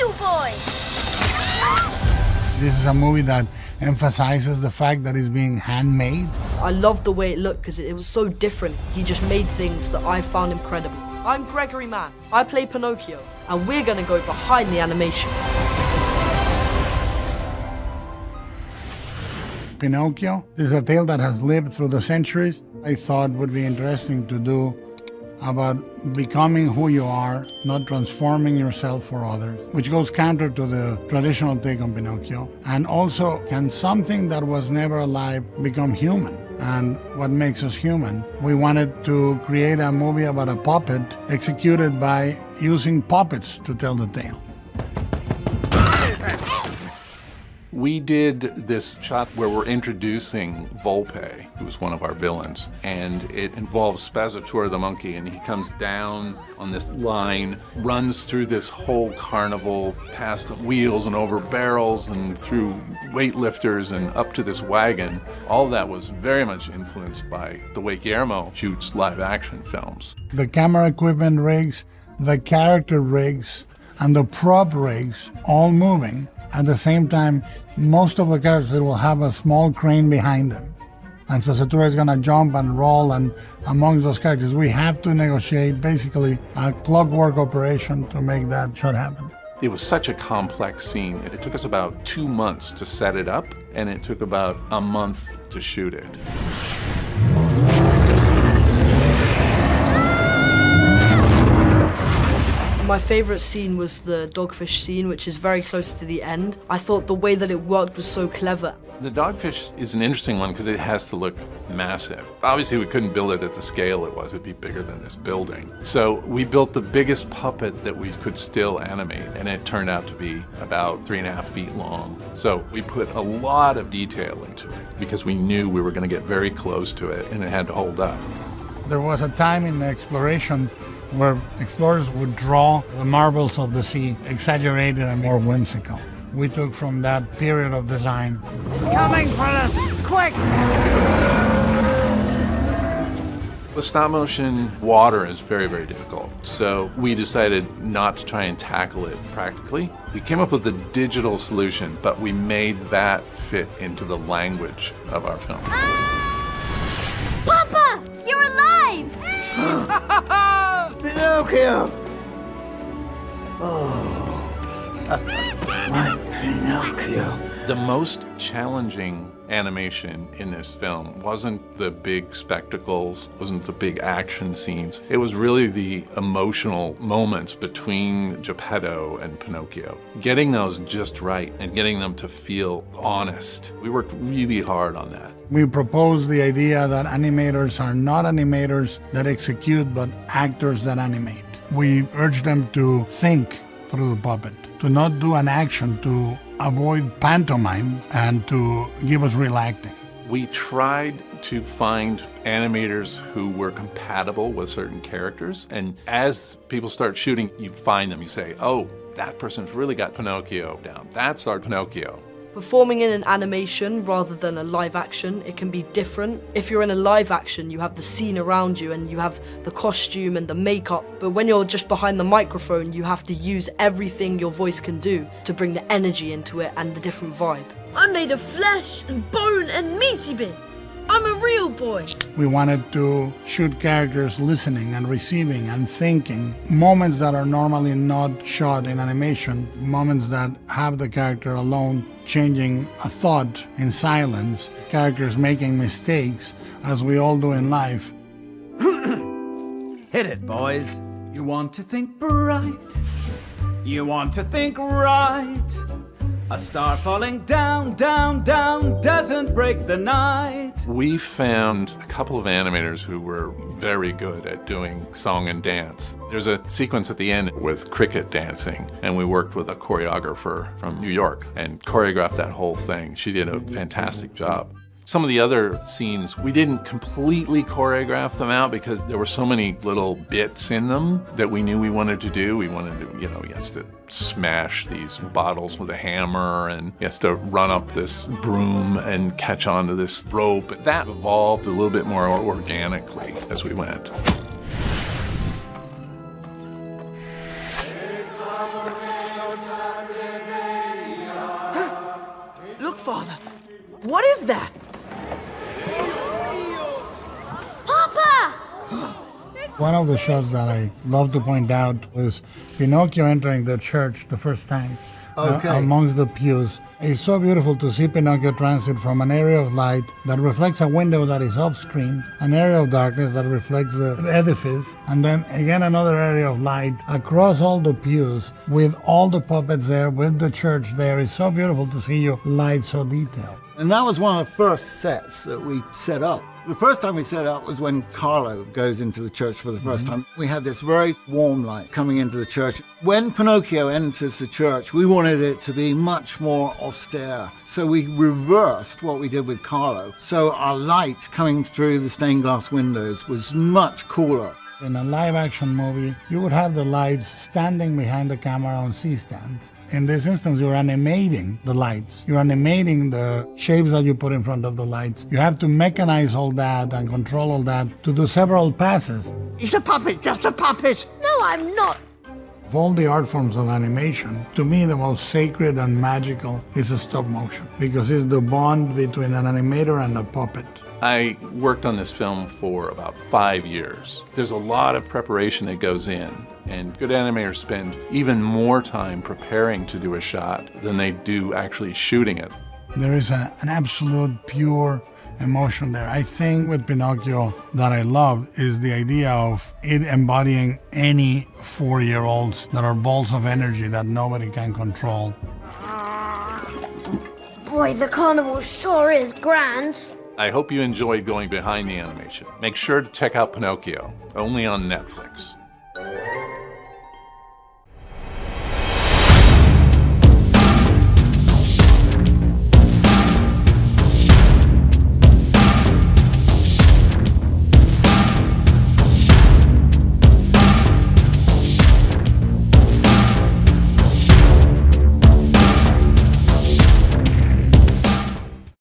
real boy! This is a movie that emphasizes the fact that it's being handmade. I loved the way it looked because it was so different. He just made things that I found incredible. I'm Gregory Mann. I play Pinocchio, and we're going to go behind the animation. Pinocchio is a tale that has lived through the centuries. I thought would be interesting to do about becoming who you are, not transforming yourself for others, which goes counter to the traditional take on Pinocchio. And also, can something that was never alive become human? And what makes us human? We wanted to create a movie about a puppet executed by using puppets to tell the tale. We did this shot where we're introducing Volpe, who's one of our villains, and it involves Spazzatura the monkey, and he comes down on this line, runs through this whole carnival, past wheels and over barrels and through weightlifters and up to this wagon. All that was very much influenced by the way Guillermo shoots live-action films. The camera equipment rigs, the character rigs, and the prop rigs all moving. At the same time, most of the characters will have a small crane behind them. And Spazzatura is going to jump and roll, and amongst those characters, we have to negotiate basically a clockwork operation to make that shot happen. It was such a complex scene. It took us about 2 months to set it up, and it took about a month to shoot it. My favorite scene was the dogfish scene, which is very close to the end. I thought the way that it worked was so clever. The dogfish is an interesting one because it has to look massive. Obviously, we couldn't build it at the scale it was. It'd be bigger than this building. So we built the biggest puppet that we could still animate, and it turned out to be about 3.5 feet long. So we put a lot of detail into it because we knew we were going to get very close to it, and it had to hold up. There was a time in exploration where explorers would draw the marvels of the sea, exaggerated and more whimsical. We took from that period of design. Coming for us! Quick! The stop motion water is very, very difficult. So we decided not to try and tackle it practically. We came up with a digital solution, but we made that fit into the language of our film. Papa! You're alive! Pinocchio! Oh, my Pinocchio. The most challenging animation in this film wasn't the big spectacles, wasn't the big action scenes. It was really the emotional moments between Geppetto and Pinocchio. Getting those just right and getting them to feel honest. We worked really hard on that. We proposed the idea that animators are not animators that execute, but actors that animate. We urged them to think through the puppet, to not do an action, to avoid pantomime, and to give us real acting. We tried to find animators who were compatible with certain characters, and as people start shooting, you find them, you say, oh, that person's really got Pinocchio down. That's our Pinocchio. Performing in an animation rather than a live action, it can be different. If you're in a live action, you have the scene around you and you have the costume and the makeup. But when you're just behind the microphone, you have to use everything your voice can do to bring the energy into it and the different vibe. I'm made of flesh and bone and meaty bits. I'm a real boy. We wanted to shoot characters listening and receiving and thinking, moments that are normally not shot in animation, moments that have the character alone changing a thought in silence, characters making mistakes, as we all do in life. Hit it, boys. You want to think bright. You want to think right. A star falling down, down, down doesn't break the night. We found a couple of animators who were very good at doing song and dance. There's a sequence at the end with cricket dancing, and we worked with a choreographer from New York and choreographed that whole thing. She did a fantastic job. Some of the other scenes, we didn't completely choreograph them out because there were so many little bits in them that we knew we wanted to do. We wanted to, he has to smash these bottles with a hammer, and he has to run up this broom and catch onto this rope. That evolved a little bit more organically as we went. What is that? Papa! One of the shots that I love to point out is Pinocchio entering the church the first time. Amongst the pews. It's so beautiful to see Pinocchio transit from an area of light that reflects a window that is off-screen, an area of darkness that reflects the edifice, and then again another area of light across all the pews with all the puppets there, with the church there. It's so beautiful to see you light so detailed. And that was one of the first sets that we set up. The first time we set up was when Carlo goes into the church for the first time. We had this very warm light coming into the church. When Pinocchio enters the church, we wanted it to be much more austere. So we reversed what we did with Carlo. So our light coming through the stained glass windows was much cooler. In a live-action movie, you would have the lights standing behind the camera on C-stands. In this instance, you're animating the lights. You're animating the shapes that you put in front of the lights. You have to mechanize all that and control all that to do several passes. He's a puppet, just a puppet. No, I'm not. Of all the art forms of animation, to me the most sacred and magical is a stop motion, because it's the bond between an animator and a puppet. I worked on this film for about 5 years. There's a lot of preparation that goes in, and good animators spend even more time preparing to do a shot than they do actually shooting it. There is an absolute pure emotion there. I think with Pinocchio that I love is the idea of it embodying any 4-year-olds that are balls of energy that nobody can control. Boy, the carnival sure is grand. I hope you enjoyed going behind the animation. Make sure to check out Pinocchio, only on Netflix.